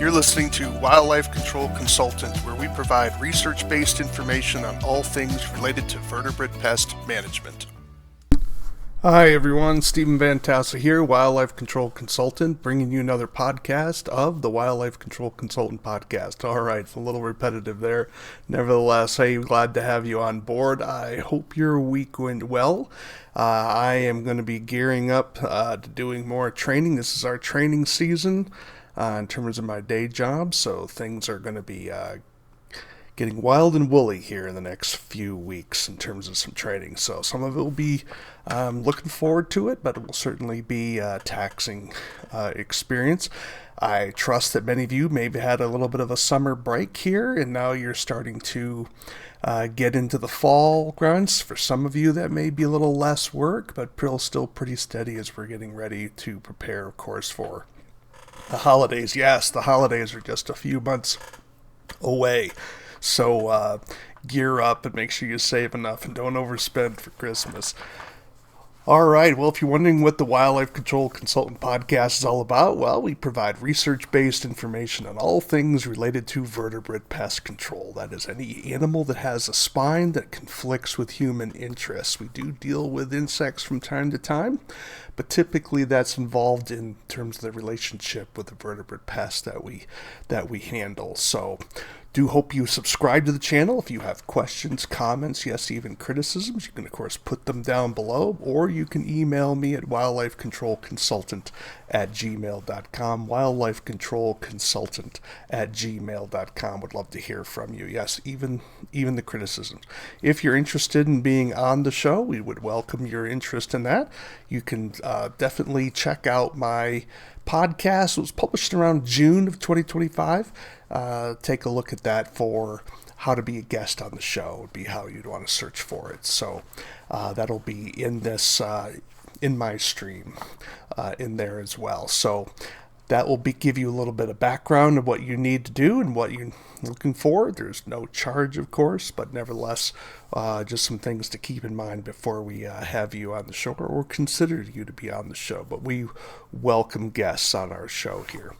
You're listening to Wildlife Control Consultant, where we provide research-based information on all things related to vertebrate pest management. Hi everyone, Stephen Vantassel here, Wildlife Control Consultant, bringing you another podcast of the Wildlife Control Consultant podcast. Alright, it's a little repetitive there. Nevertheless, hey, glad to have you on board. I hope your week went well. I am going to be gearing up to doing more training. This is our training season in terms of my day job, so things are going to be getting wild and woolly here in the next few weeks in terms of some training. So some of it will be looking forward to it, but it will certainly be a taxing experience. I trust that many of you maybe had a little bit of a summer break here, and now you're starting to get into the fall grunts. For some of you, that may be a little less work, but still pretty steady as we're getting ready to prepare, of course, for the holidays. Yes, the holidays are just a few months away. So gear up and make sure you save enough and don't overspend for Christmas. All right, well, if you're wondering what the Wildlife Control Consultant podcast is all about, well, we provide research-based information on all things related to vertebrate pest control. That is, any animal that has a spine that conflicts with human interests. We do deal with insects from time to time, but typically that's involved in terms of the relationship with the vertebrate pest that we handle. So do hope you subscribe to the channel. If you have questions, comments, yes, even criticisms, you can, of course, put them down below, or you can email me at wildlifecontrolconsultant@gmail.com, wildlifecontrolconsultant@gmail.com. Would love to hear from you. Yes, even the criticisms. If you're interested in being on the show, we would welcome your interest in that. You can definitely check out my podcast. It was published around June of 2025. Take a look at that for how to be a guest on the show would be how you'd want to search for it. So that'll be in this in my stream in there as well. So that will give you a little bit of background of what you need to do and what you're looking for. There's no charge, of course, but nevertheless, just some things to keep in mind before we have you on the show or consider you to be on the show. But we welcome guests on our show here.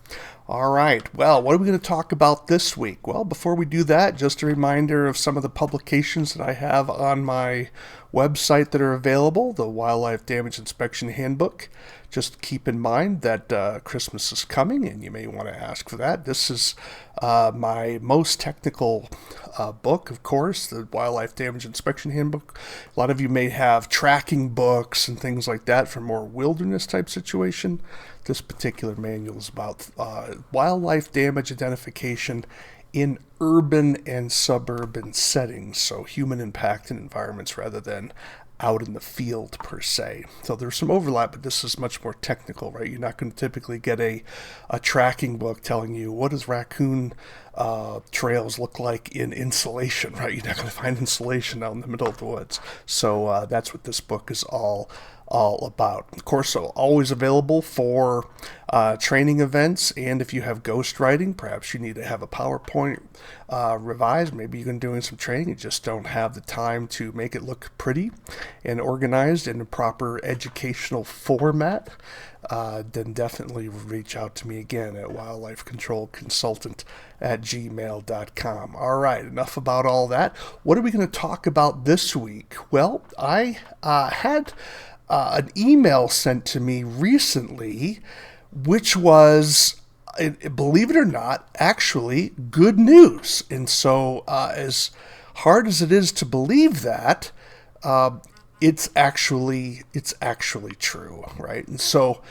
All right, well, what are we going to talk about this week? Well, before we do that, just a reminder of some of the publications that I have on my website that are available. The Wildlife Damage Inspection Handbook. Just keep in mind that Christmas is coming, and you may want to ask for that. This is my most technical book, of course, the Wildlife Damage Inspection Handbook. A lot of you may have tracking books and things like that for more wilderness type situation. This particular manual is about wildlife damage identification in urban and suburban settings, so human impact in environments rather than out in the field per se. So there's some overlap, but this is much more technical, right? You're not going to typically get a tracking book telling you what does raccoon trails look like in insulation, right? You're not going to find insulation out in the middle of the woods. So that's what this book is all about. Of course, so always available for training events, and if you have ghostwriting, perhaps you need to have a PowerPoint revised. Maybe you've been doing some training, you just don't have the time to make it look pretty and organized in a proper educational format. Then definitely reach out to me again at wildlifecontrolconsultant@gmail.com. All right, enough about all that. What are we going to talk about this week? Well, I had an email sent to me recently, which was, believe it or not, actually good news. And so as hard as it is to believe that, it's actually true, right? And so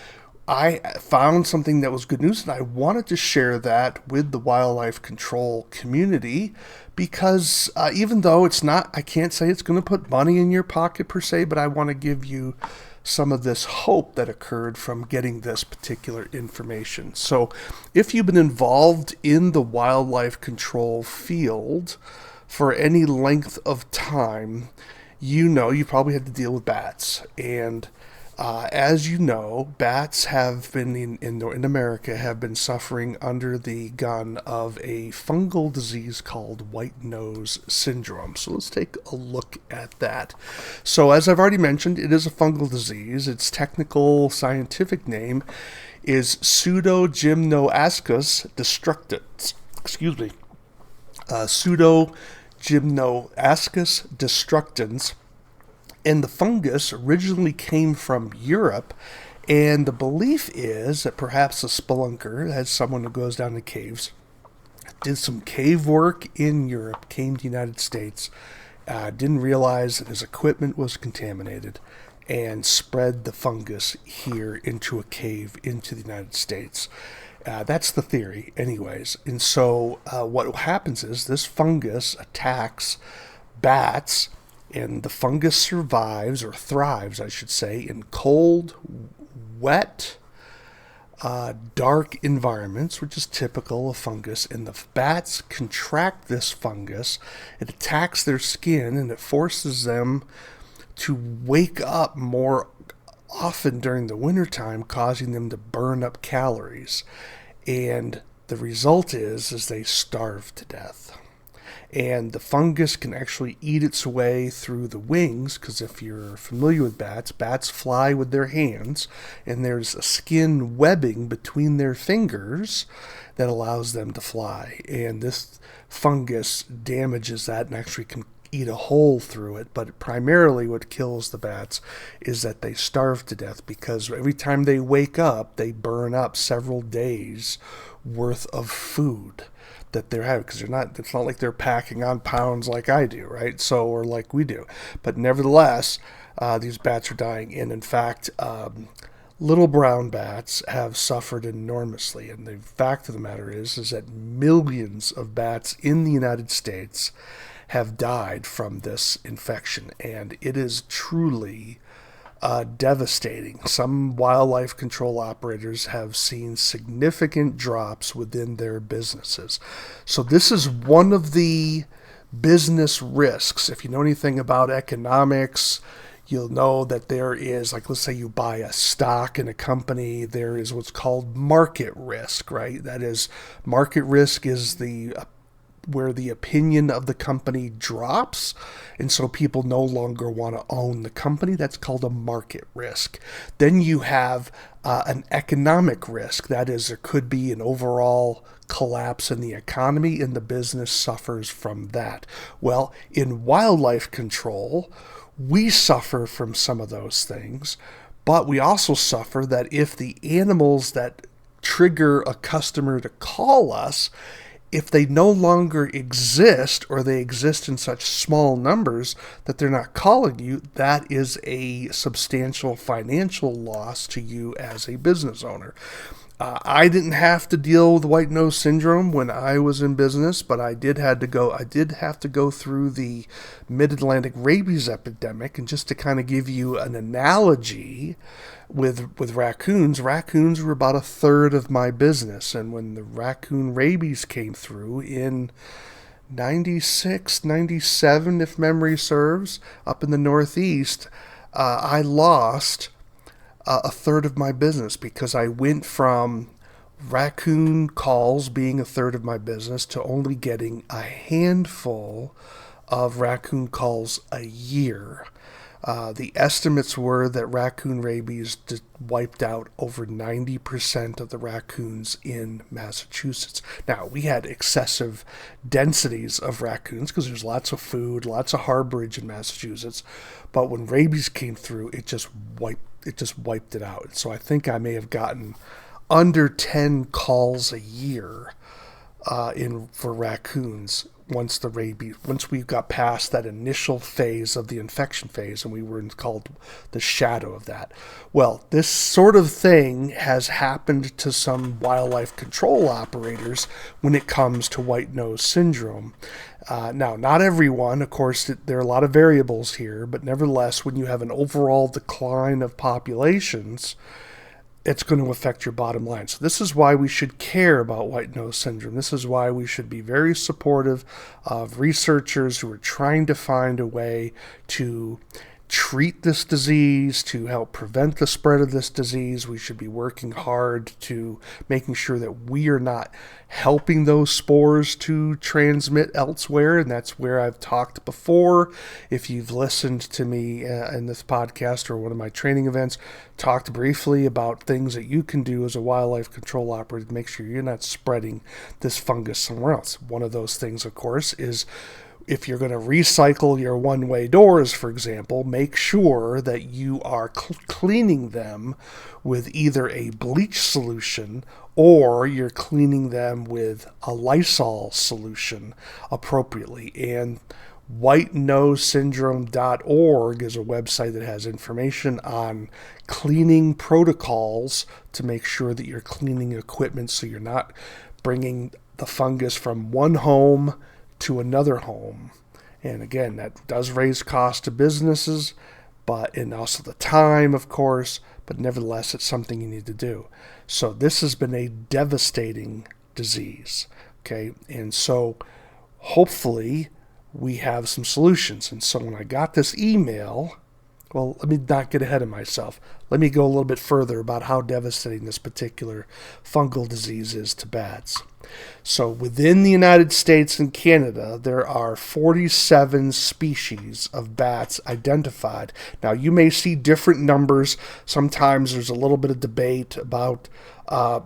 I found something that was good news, and I wanted to share that with the wildlife control community because even though it's not, I can't say it's going to put money in your pocket per se, but I want to give you some of this hope that occurred from getting this particular information. So if you've been involved in the wildlife control field for any length of time, you know you probably had to deal with bats. And as you know, bats have been in America have been suffering under the gun of a fungal disease called white nose syndrome. So let's take a look at that. So as I've already mentioned, it is a fungal disease. Its technical scientific name is Pseudogymnoascus destructans. Excuse me. Pseudogymnoascus destructans. And the fungus originally came from Europe, and the belief is that perhaps a spelunker, as someone who goes down the caves, did some cave work in Europe, came to the United States, didn't realize that his equipment was contaminated, and spread the fungus here into a cave into the United States. That's the theory, anyways. And so what happens is this fungus attacks bats, and the fungus survives, or thrives, I should say, in cold, wet, dark environments, which is typical of fungus. And the bats contract this fungus. It attacks their skin, and it forces them to wake up more often during the wintertime, causing them to burn up calories. And the result is they starve to death. And the fungus can actually eat its way through the wings, because if you're familiar with bats, bats fly with their hands, and there's a skin webbing between their fingers that allows them to fly. And this fungus damages that and actually can eat a hole through it. But primarily what kills the bats is that they starve to death, because every time they wake up, they burn up several days worth of food that they're having, because it's not like they're packing on pounds like I do, right? So, or like we do. But nevertheless, these bats are dying. And in fact, little brown bats have suffered enormously. And the fact of the matter is that millions of bats in the United States have died from this infection. And it is truly devastating. Some wildlife control operators have seen significant drops within their businesses. So this is one of the business risks. If you know anything about economics, you'll know that there is, like, let's say you buy a stock in a company, there is what's called market risk, right? That is, market risk is where the opinion of the company drops, and so people no longer want to own the company. That's called a market risk. Then you have an economic risk. That is, there could be an overall collapse in the economy, and the business suffers from that. Well, in wildlife control, we suffer from some of those things, but we also suffer that if the animals that trigger a customer to call us, if they no longer exist, or they exist in such small numbers that they're not calling you, that is a substantial financial loss to you as a business owner. I didn't have to deal with white nose syndrome when I was in business, but I did have to go through the mid-Atlantic rabies epidemic. And just to kind of give you an analogy with raccoons were about a third of my business. And when the raccoon rabies came through in 96, 97, if memory serves, up in the Northeast, I lost a third of my business, because I went from raccoon calls being a third of my business to only getting a handful of raccoon calls a year. The estimates were that raccoon rabies wiped out over 90% of the raccoons in Massachusetts. Now, we had excessive densities of raccoons because there's lots of food, lots of harborage in Massachusetts. But when rabies came through, it just wiped it out. So I think I may have gotten under 10 calls a year for raccoons once we got past that initial phase of the infection phase, and we were called the shadow of that. Well, this sort of thing has happened to some wildlife control operators when it comes to white nose syndrome. Now, not everyone, of course, there are a lot of variables here, but nevertheless, when you have an overall decline of populations, it's going to affect your bottom line. So this is why we should care about white nose syndrome. This is why we should be very supportive of researchers who are trying to find a way to treat this disease, to help prevent the spread of this disease. We should be working hard to making sure that we are not helping those spores to transmit elsewhere. And that's where I've talked before. If you've listened to me in this podcast or one of my training events, talked briefly about things that you can do as a wildlife control operator to make sure you're not spreading this fungus somewhere else. One of those things, of course, is if you're going to recycle your one-way doors, for example, make sure that you are cleaning them with either a bleach solution or you're cleaning them with a Lysol solution appropriately. And whitenosesyndrome.org is a website that has information on cleaning protocols to make sure that you're cleaning equipment so you're not bringing the fungus from one home to another home. And again, that does raise costs to businesses, and also the time, of course, but nevertheless, it's something you need to do. So this has been a devastating disease, okay? And so hopefully we have some solutions. And so when I got this email, well, let me not get ahead of myself. Let me go a little bit further about how devastating this particular fungal disease is to bats. So within the United States and Canada, there are 47 species of bats identified. Now, you may see different numbers. Sometimes there's a little bit of debate about, how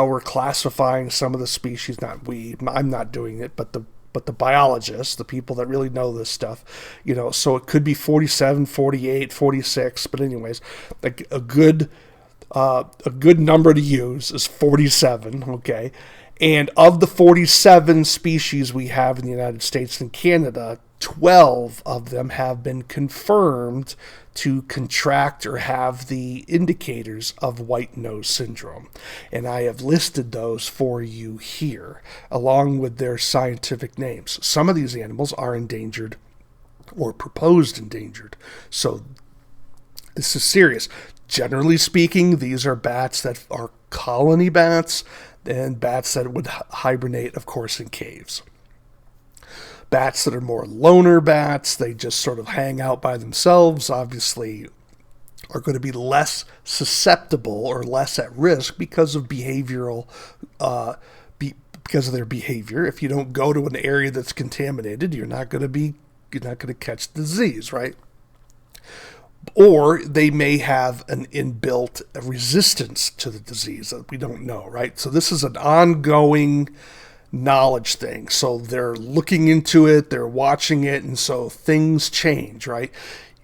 we're classifying some of the species. I'm not doing it, but the biologists, the people that really know this stuff, so it could be 47, 48, 46. But anyways, like a good number to use is 47, okay? And of the 47 species we have in the United States and Canada, 12 of them have been confirmed to contract or have the indicators of white nose syndrome. And I have listed those for you here, along with their scientific names. Some of these animals are endangered or proposed endangered. So this is serious. Generally speaking, these are bats that are colony bats and bats that would hibernate, of course, in caves. Bats that are more loner bats, they just sort of hang out by themselves, obviously are going to be less susceptible or less at risk because of because of their behavior. If you don't go to an area that's contaminated, you're not going to catch the disease, right? Or they may have an inbuilt resistance to the disease that we don't know, right? So this is an ongoing knowledge thing. So they're looking into it, they're watching it, and so things change, right?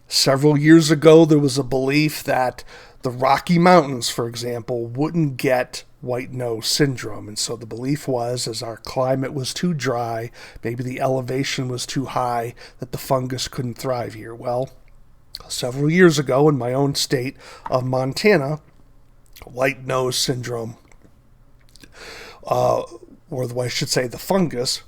Several years ago, there was a belief that the Rocky Mountains, for example, wouldn't get white nose syndrome. And so the belief was, as our climate was too dry, maybe the elevation was too high, that the fungus couldn't thrive here. Well, several years ago in my own state of Montana, white nose syndrome, or I should say the fungus,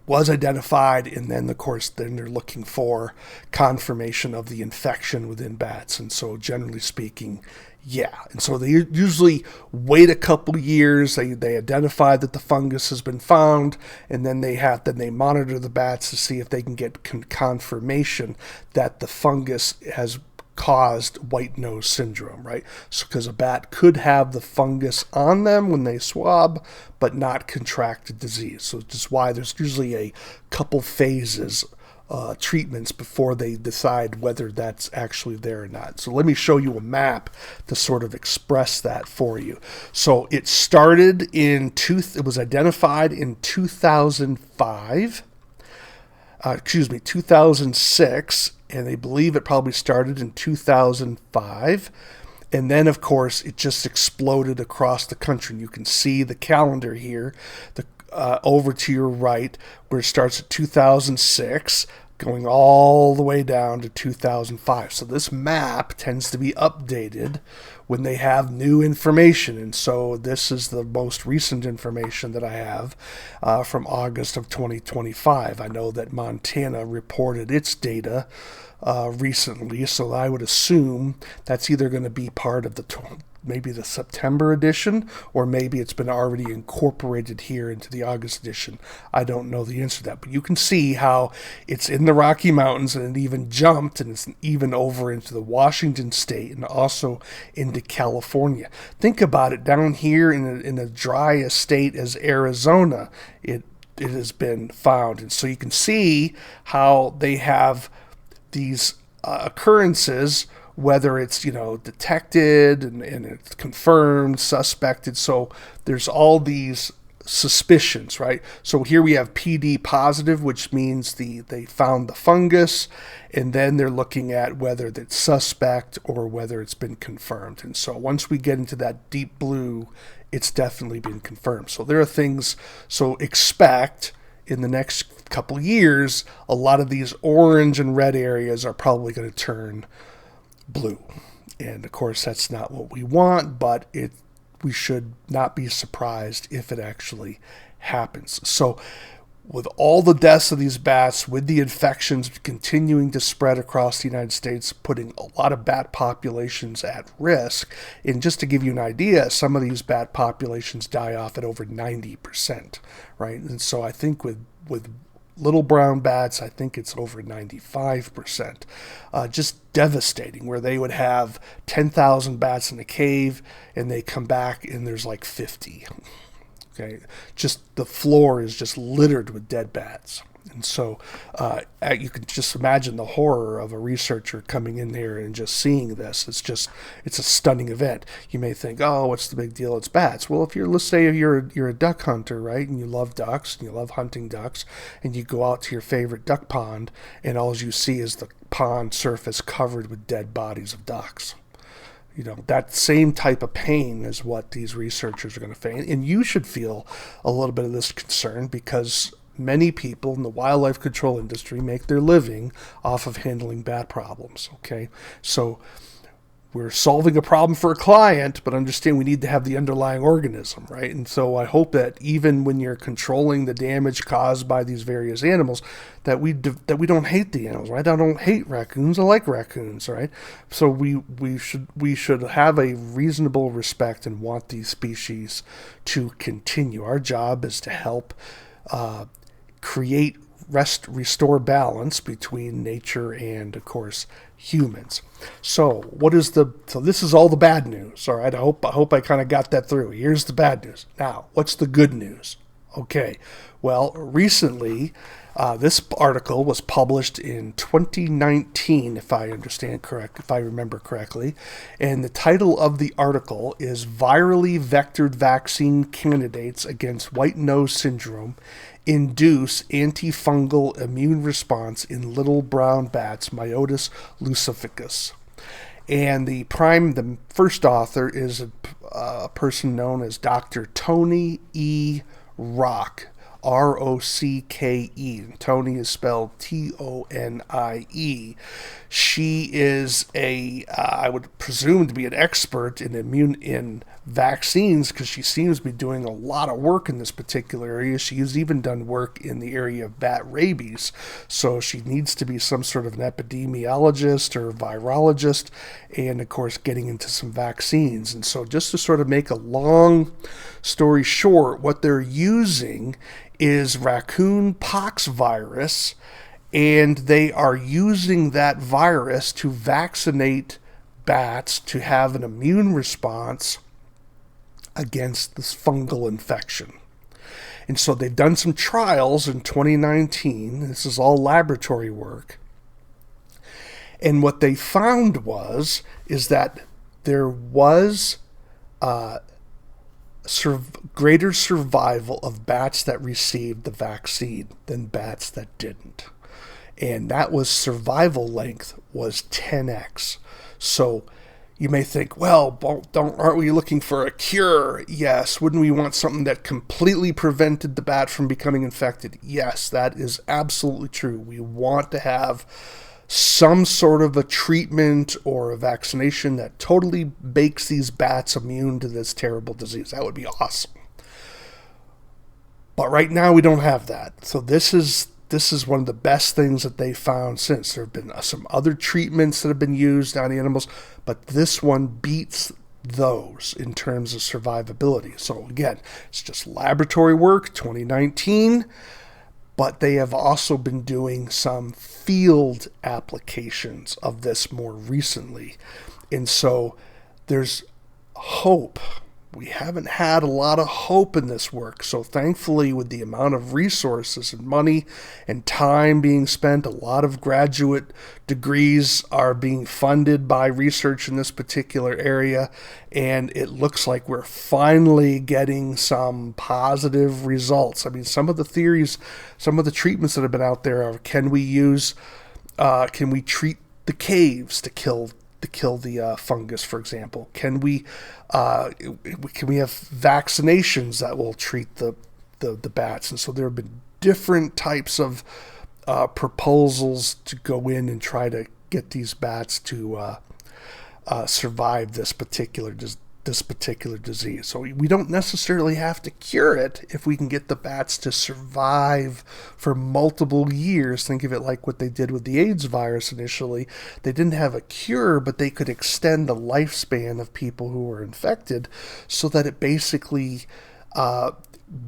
was identified, and then, of course, then they're looking for confirmation of the infection within bats. And so, generally speaking, yeah. And so they usually wait a couple years. They identify that the fungus has been found, and then they monitor the bats to see if they can get confirmation that the fungus has caused white nose syndrome, right? So, because a bat could have the fungus on them when they swab, but not contract the disease. So, just why there's usually a couple phases treatments before they decide whether that's actually there or not. So let me show you a map to sort of express that for you. So it started it was identified in 2006, and they believe it probably started in 2005. And then, of course, it just exploded across the country. You can see the calendar here, over to your right, where it starts at 2006, going all the way down to 2005. So this map tends to be updated when they have new information. And so this is the most recent information that I have from August of 2025. I know that Montana reported its data recently, so I would assume that's either going to be part of maybe the September edition, or maybe it's been already incorporated here into the August edition. I don't know the answer to that, but you can see how it's in the Rocky Mountains, and it even jumped, and it's even over into the Washington state and also into California. Think about it, down here in a dry a state as Arizona, it has been found. And so you can see how they have these occurrences, whether it's, detected and it's confirmed, suspected. So there's all these suspicions, right? So here we have PD positive, which means they found the fungus, and then they're looking at whether it's suspect or whether it's been confirmed. And so once we get into that deep blue, it's definitely been confirmed. So there are things, so expect in the next couple years, a lot of these orange and red areas are probably going to turn blue. And of course, that's not what we want, but we should not be surprised if it actually happens. So with all the deaths of these bats, with the infections continuing to spread across the United States, putting a lot of bat populations at risk. And just to give you an idea, some of these bat populations die off at over 90%, right? And so I think with little brown bats, I think it's over 95%. Just devastating, where they would have 10,000 bats in a cave, and they come back and there's like 50. Okay, just the floor is just littered with dead bats. And so you can just imagine the horror of a researcher coming in there and just seeing this. It's a stunning event. You may think, oh, what's the big deal? It's bats. Well, let's say you're a duck hunter, right? And you love ducks and you love hunting ducks, and you go out to your favorite duck pond, and all you see is the pond surface covered with dead bodies of ducks. That same type of pain is what these researchers are going to face. And you should feel a little bit of this concern, because many people in the wildlife control industry make their living off of handling bat problems, okay? So we're solving a problem for a client, but understand we need to have the underlying organism, right? And so I hope that even when you're controlling the damage caused by these various animals, that we don't hate the animals, right? I don't hate raccoons. I like raccoons, right? So we should have a reasonable respect and want these species to continue. Our job is to help restore balance between nature and, of course, humans. So this is all the bad news, all right? I hope I kind of got that through. Here's the bad news. Now, what's the good news? Okay, well, recently, this article was published in 2019, if I remember correctly, and the title of the article is "Virally Vectored Vaccine Candidates Against White Nose Syndrome Induce Antifungal Immune Response in Little Brown Bats, Myotis lucificus." And the first author is a person known as Dr. Tonie E. Rocke, Rocke. Tonie is spelled Tonie. She is I would presume to be an expert in vaccines, because she seems to be doing a lot of work in this particular area. She has even done work in the area of bat rabies. So she needs to be some sort of an epidemiologist or virologist, and of course getting into some vaccines. And so just to sort of make a long story short, what they're using is raccoon poxvirus, and they are using that virus to vaccinate bats to have an immune response against this fungal infection. And so they've done some trials in 2019. This is all laboratory work. And what they found is that there was greater survival of bats that received the vaccine than bats that didn't. And that was survival length was 10x. So you may think, well, aren't we looking for a cure? Yes. Wouldn't we want something that completely prevented the bat from becoming infected? Yes, that is absolutely true. We want to have some sort of a treatment or a vaccination that totally makes these bats immune to this terrible disease. That would be awesome. But right now we don't have that. So this is one of the best things that they found since. There have been some other treatments that have been used on animals, but this one beats those in terms of survivability. So again, it's just laboratory work, 2019, but they have also been doing some field applications of this more recently. And so there's hope. We haven't had a lot of hope in this work. So thankfully, with the amount of resources and money and time being spent, a lot of graduate degrees are being funded by research in this particular area. And it looks like we're finally getting some positive results. I mean, some of the theories, some of the treatments that have been out there are, can we treat the caves to kill the fungus, for example? Can we have vaccinations that will treat the bats? And so there have been different types of proposals to go in and try to get these bats to survive this particular disease. So we don't necessarily have to cure it if we can get the bats to survive for multiple years. Think of it like what they did with the AIDS virus initially. They didn't have a cure, but they could extend the lifespan of people who were infected so that it basically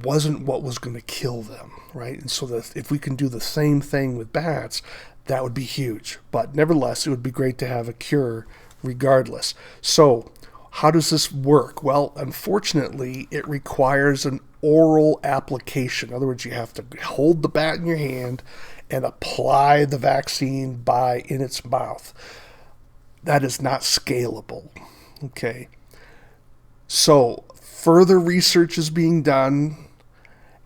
wasn't what was going to kill them, right? And so that if we can do the same thing with bats, that would be huge. But nevertheless, it would be great to have a cure regardless. So how does this work? Well, unfortunately, it requires an oral application. In other words, you have to hold the bat in your hand and apply the vaccine in its mouth. That is not scalable. Okay. So further research is being done,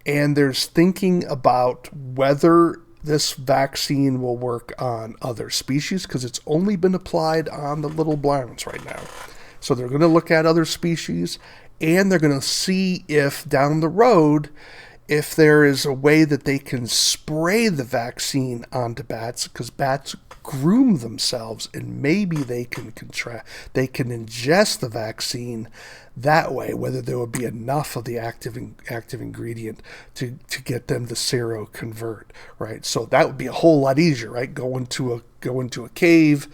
and there's thinking about whether this vaccine will work on other species, because it's only been applied on the little browns right now. So they're going to look at other species, and they're going to see if down the road, if there is a way that they can spray the vaccine onto bats, because bats groom themselves, and maybe they can ingest the vaccine that way, whether there would be enough of the active ingredient to get them to seroconvert, right? So that would be a whole lot easier, right? Go into a cave,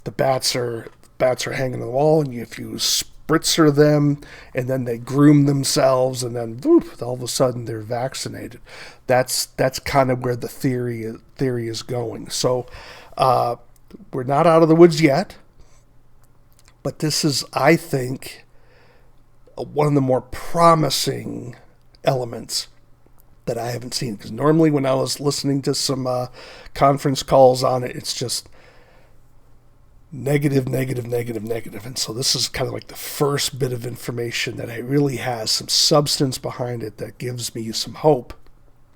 the bats are hanging on the wall, and if you spritzer them, and then they groom themselves, and then whoop, all of a sudden they're vaccinated. That's kind of where the theory is going. So we're not out of the woods yet, but this is, I think, one of the more promising elements that I haven't seen. Because normally when I was listening to some conference calls on it, it's just negative. And so this is kind of like the first bit of information that really has some substance behind it that gives me some hope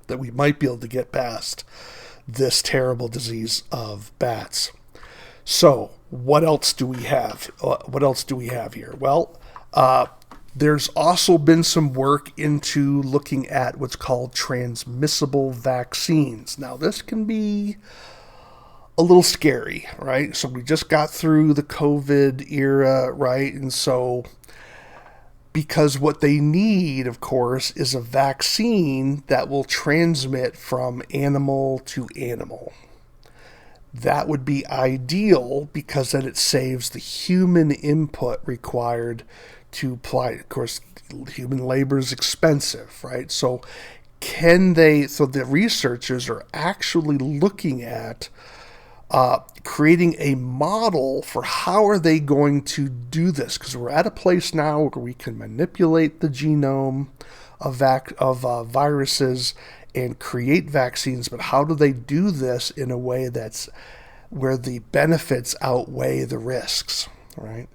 that we might be able to get past this terrible disease of bats. So what else do we have? Here? Well, there's also been some work into looking at what's called transmissible vaccines. Now, this can be a little scary, right? So we just got through the COVID era, right? And so, because what they need, of course, is a vaccine that will transmit from animal to animal. That would be ideal, because then it saves the human input required to apply. Of course, human labor is expensive, right? So the researchers are actually looking at creating a model for how are they going to do this, because we're at a place now where we can manipulate the genome of viruses and create vaccines, but how do they do this in a way that's where the benefits outweigh the risks, right?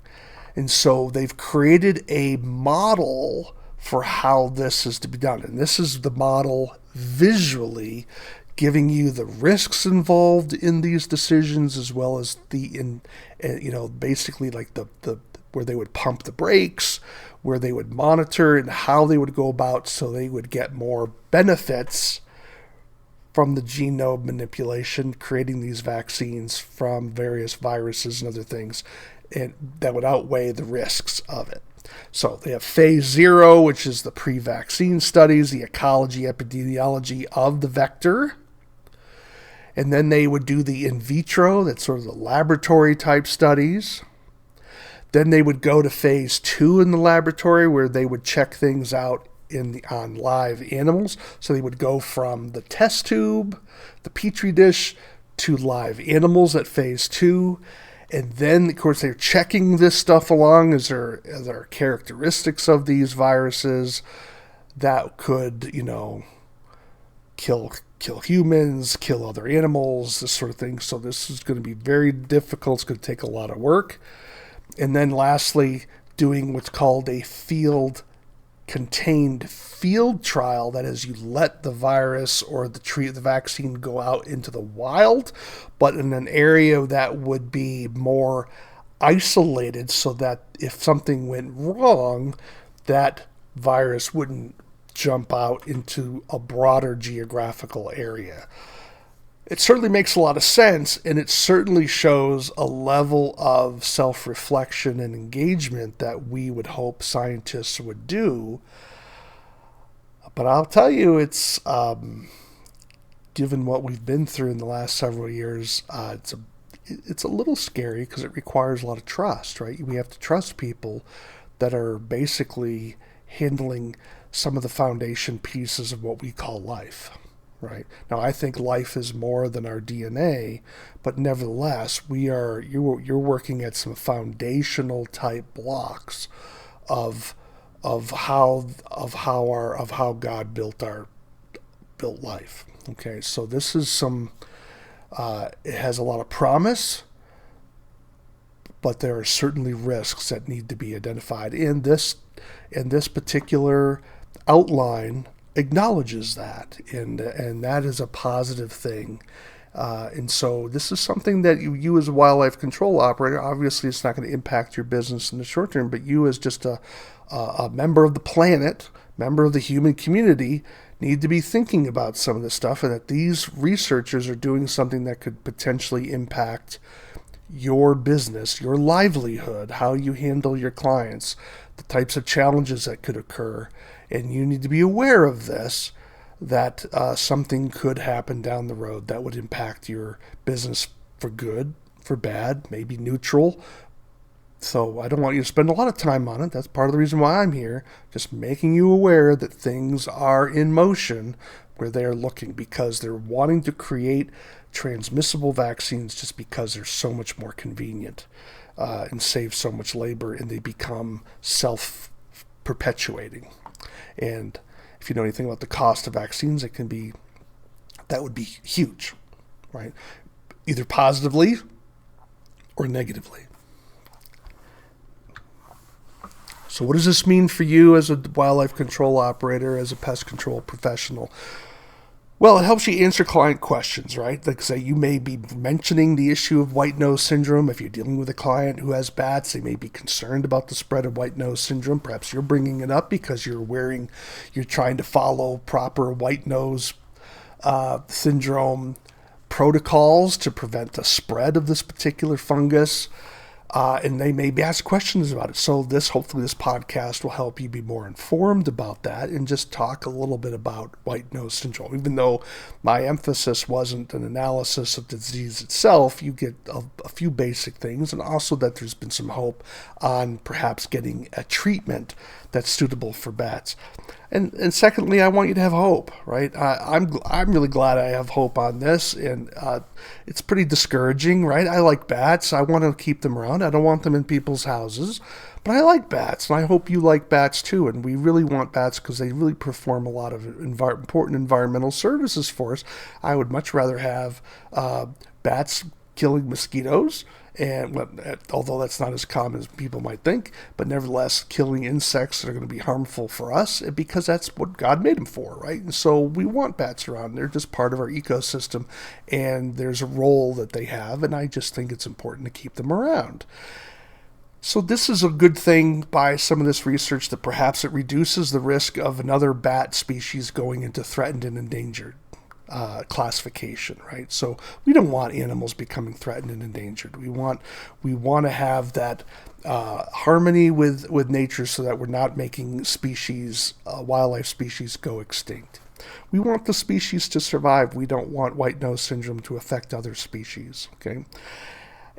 And so they've created a model for how this is to be done, and this is the model visually giving you the risks involved in these decisions, as well as basically like the where they would pump the brakes, where they would monitor, and how they would go about so they would get more benefits from the genome manipulation, creating these vaccines from various viruses and other things, and that would outweigh the risks of it. So they have phase 0, which is the pre-vaccine studies, the ecology, epidemiology of the vector. And then they would do the in vitro, that's sort of the laboratory type studies. Then they would go to phase 2 in the laboratory, where they would check things out on live animals. So they would go from the test tube, the petri dish, to live animals at phase 2. And then, of course, they're checking this stuff along. Is there characteristics of these viruses that could, kill humans, kill other animals, this sort of thing. So this is going to be very difficult. It's going to take a lot of work. And then lastly, doing what's called a contained field trial. That is, you let the virus or the vaccine go out into the wild, but in an area that would be more isolated, so that if something went wrong, that virus wouldn't jump out into a broader geographical area. It certainly makes a lot of sense, and it certainly shows a level of self-reflection and engagement that we would hope scientists would do. But I'll tell you, it's given what we've been through in the last several years, it's a little scary because it requires a lot of trust, right? We have to trust people that are basically handling some of the foundation pieces of what we call life. Right. Now, I think life is more than our DNA, but nevertheless, you're working at some foundational type blocks of how God built life. Okay, so this is it has a lot of promise, but there are certainly risks that need to be identified. And this particular outline acknowledges that, and that is a positive thing. And so this is something that you as a wildlife control operator, obviously it's not going to impact your business in the short term, but you as just a member of the planet, member of the human community, need to be thinking about some of this stuff, and that these researchers are doing something that could potentially impact your business, your livelihood, how you handle your clients, the types of challenges that could occur. And you need to be aware of this, that something could happen down the road that would impact your business for good, for bad, maybe neutral. So I don't want you to spend a lot of time on it. That's part of the reason why I'm here, just making you aware that things are in motion where they're looking, because they're wanting to create transmissible vaccines just because they're so much more convenient and save so much labor, and they become self-perpetuating. And if you know anything about the cost of vaccines, that would be huge, right? Either positively or negatively. So what does this mean for you as a wildlife control operator, as a pest control professional? Well, it helps you answer client questions, right? Like, say, you may be mentioning the issue of white nose syndrome. If you're dealing with a client who has bats, they may be concerned about the spread of white nose syndrome. Perhaps you're bringing it up because you're trying to follow proper white nose syndrome protocols to prevent the spread of this particular fungus. And they may ask questions about it. So hopefully this podcast will help you be more informed about that and just talk a little bit about white nose syndrome. Even though my emphasis wasn't an analysis of the disease itself, you get a few basic things, and also that there's been some hope on perhaps getting a treatment that's suitable for bats. And secondly, I want you to have hope, right? I'm really glad I have hope on this, and it's pretty discouraging, right? I like bats. I want to keep them around. I don't want them in people's houses, but I like bats, and I hope you like bats too. And we really want bats because they really perform a lot of important environmental services for us. I would much rather have bats killing mosquitoes, and although that's not as common as people might think, but nevertheless killing insects that are going to be harmful for us, because that's what God made them for, right? And so we want bats around. They're just part of our ecosystem, and there's a role that they have, and I just think it's important to keep them around. So this is a good thing by some of this research, that perhaps it reduces the risk of another bat species going into threatened and endangered. classification, right? So we don't want animals becoming threatened and endangered. We want to have that harmony with nature, so that we're not making species, wildlife species, go extinct. We want the species to survive. We don't want white nose syndrome to affect other species. Okay.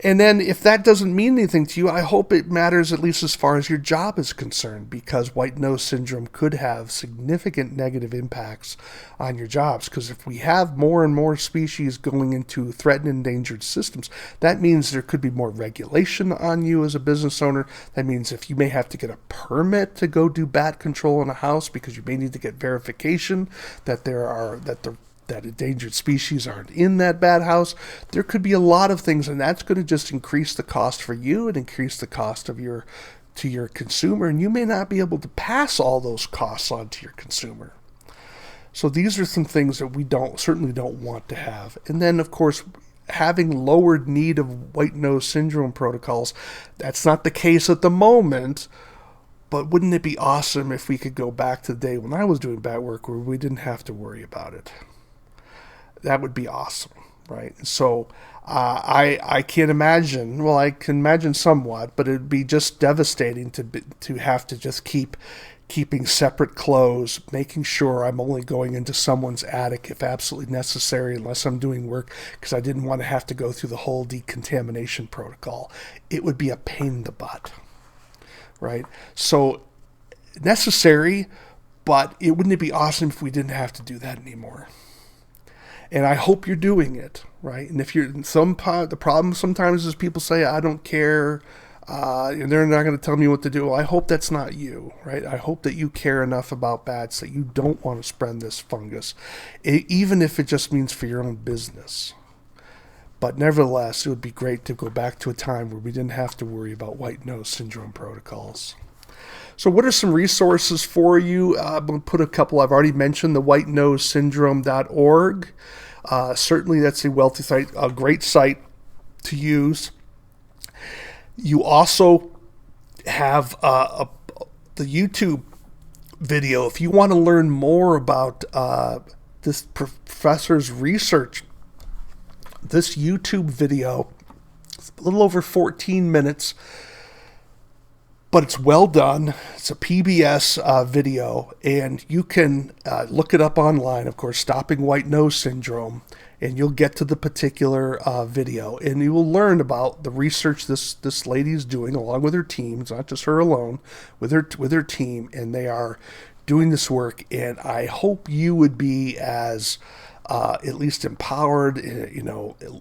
And then if that doesn't mean anything to you, I hope it matters at least as far as your job is concerned, because white nose syndrome could have significant negative impacts on your jobs. Because if we have more and more species going into threatened and endangered systems, that means there could be more regulation on you as a business owner. That means if you may have to get a permit to go do bat control in a house, because you may need to get verification that that endangered species aren't in that bat house. There could be a lot of things, and that's going to just increase the cost for you and increase the cost of to your consumer, and you may not be able to pass all those costs on to your consumer. So these are some things that we certainly don't want to have. And then, of course, having lowered need of white nose syndrome protocols. That's not the case at the moment. But wouldn't it be awesome if we could go back to the day when I was doing bat work where we didn't have to worry about it? That would be awesome, right? So I can't imagine. Well, I can imagine somewhat, but it'd be just devastating to have to just keeping separate clothes, making sure I'm only going into someone's attic if absolutely necessary, unless I'm doing work, because I didn't want to have to go through the whole decontamination protocol. It would be a pain in the butt, right? So necessary, but wouldn't it be awesome if we didn't have to do that anymore? And I hope you're doing it, right? And if you're the problem sometimes is people say, I don't care, and they're not going to tell me what to do. Well, I hope that's not you, right? I hope that you care enough about bats that you don't want to spread this fungus, even if it just means for your own business. But nevertheless, it would be great to go back to a time where we didn't have to worry about white nose syndrome protocols. So what are some resources for you? I'm going to put a couple. I've already mentioned the whitenosesyndrome.org. Certainly that's a wealthy site, a great site to use. You also have the YouTube video. If you want to learn more about this professor's research, this YouTube video is a little over 14 minutes. But it's well done. It's a PBS video, and you can look it up online, of course, Stopping White Nose Syndrome, and you'll get to the particular video, and you will learn about the research this lady is doing along with her team. It's not just her alone, with her team, and they are doing this work, and I hope you would be as at least empowered,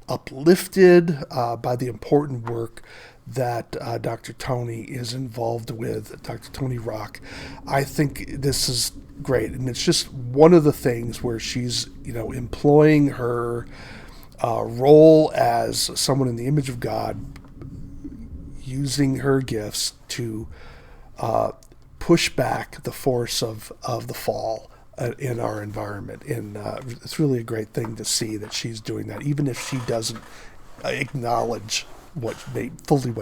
uplifted by the important work that Dr. Tonie is involved with, Dr. Tonie Rocke. I think this is great, and it's just one of the things where she's, employing her role as someone in the image of God, using her gifts to push back the force of the fall in our environment. And it's really a great thing to see that she's doing that, even if she doesn't acknowledge what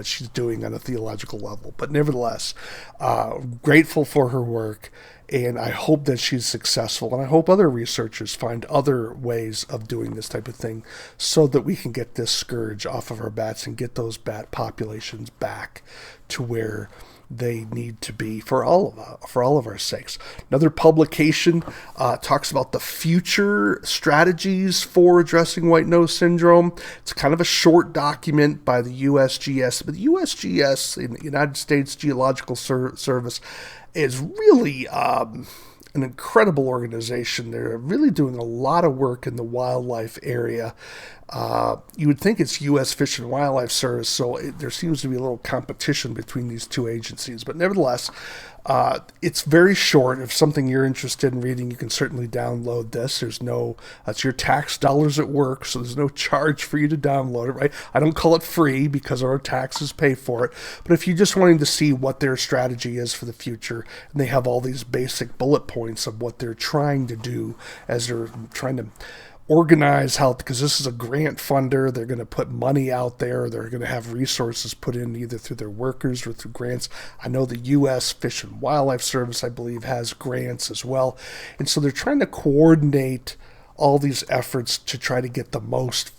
she's doing on a theological level. But nevertheless, grateful for her work, and I hope that she's successful, and I hope other researchers find other ways of doing this type of thing so that we can get this scourge off of our bats and get those bat populations back to where they need to be for all of our sakes. Another publication talks about the future strategies for addressing white nose syndrome. It's kind of a short document by the USGS, but the USGS, in the United States Geological Service, is really an incredible organization. They're really doing a lot of work in the wildlife area. You would think it's U.S. Fish and Wildlife Service, so there seems to be a little competition between these two agencies. But nevertheless, it's very short. If something you're interested in reading, you can certainly download this. It's your tax dollars at work, so there's no charge for you to download it, right? I don't call it free because our taxes pay for it. But if you're just wanting to see what their strategy is for the future, and they have all these basic bullet points of what they're trying to do as they're trying to organize how, because this is a grant funder, they're going to put money out there, they're going to have resources put in either through their workers or through grants. I know the U.S. Fish and Wildlife Service, I believe, has grants as well. And so they're trying to coordinate all these efforts to try to get the most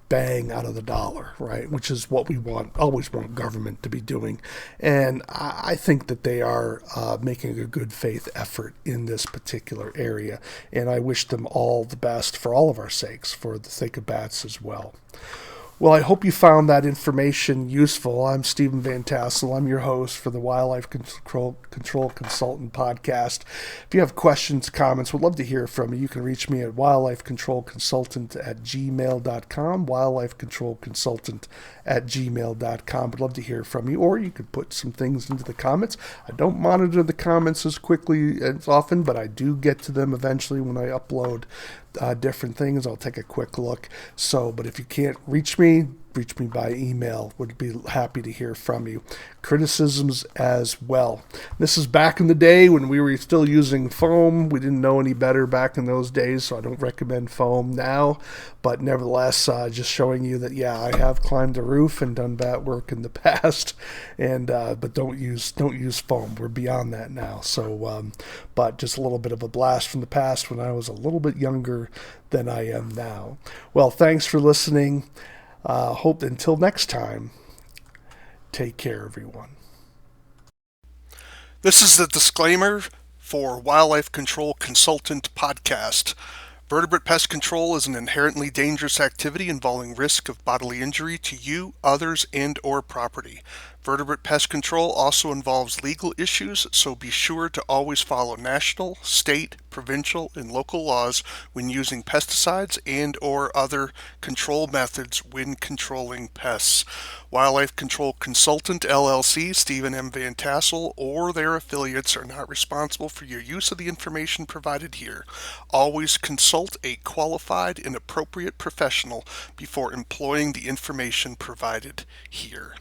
bang out of the dollar, right? Which is what we always want government to be doing. And I think that they are making a good faith effort in this particular area. And I wish them all the best for all of our sakes, for the sake of bats as well. Well, I hope you found that information useful. I'm Stephen Vantassel. I'm your host for the Wildlife Control Consultant podcast. If you have questions, comments, we'd love to hear from you. You can reach me at wildlifecontrolconsultant@gmail.com, wildlifecontrolconsultant@gmail.com. We'd love to hear from you, or you could put some things into the comments. I don't monitor the comments as quickly as often, but I do get to them eventually when I upload different things. I'll take a quick look. But if you can't reach me by email. Would be happy to hear from you. Criticisms as well. This is back in the day when we were still using foam. We didn't know any better back in those days, so I don't recommend foam now. But nevertheless, just showing you that, yeah, I have climbed a roof and done bat work in the past. But don't use foam. We're beyond that now. So, but just a little bit of a blast from the past when I was a little bit younger than I am now. Well, thanks for listening. Hope until next time, take care, everyone. This is the disclaimer for Wildlife Control Consultant Podcast. Vertebrate pest control is an inherently dangerous activity involving risk of bodily injury to you, others, and or property. Vertebrate pest control also involves legal issues, so be sure to always follow national, state, provincial, and local laws when using pesticides and or other control methods when controlling pests. Wildlife Control Consultant LLC, Stephen M. Vantassel, or their affiliates are not responsible for your use of the information provided here. Always consult a qualified and appropriate professional before employing the information provided here.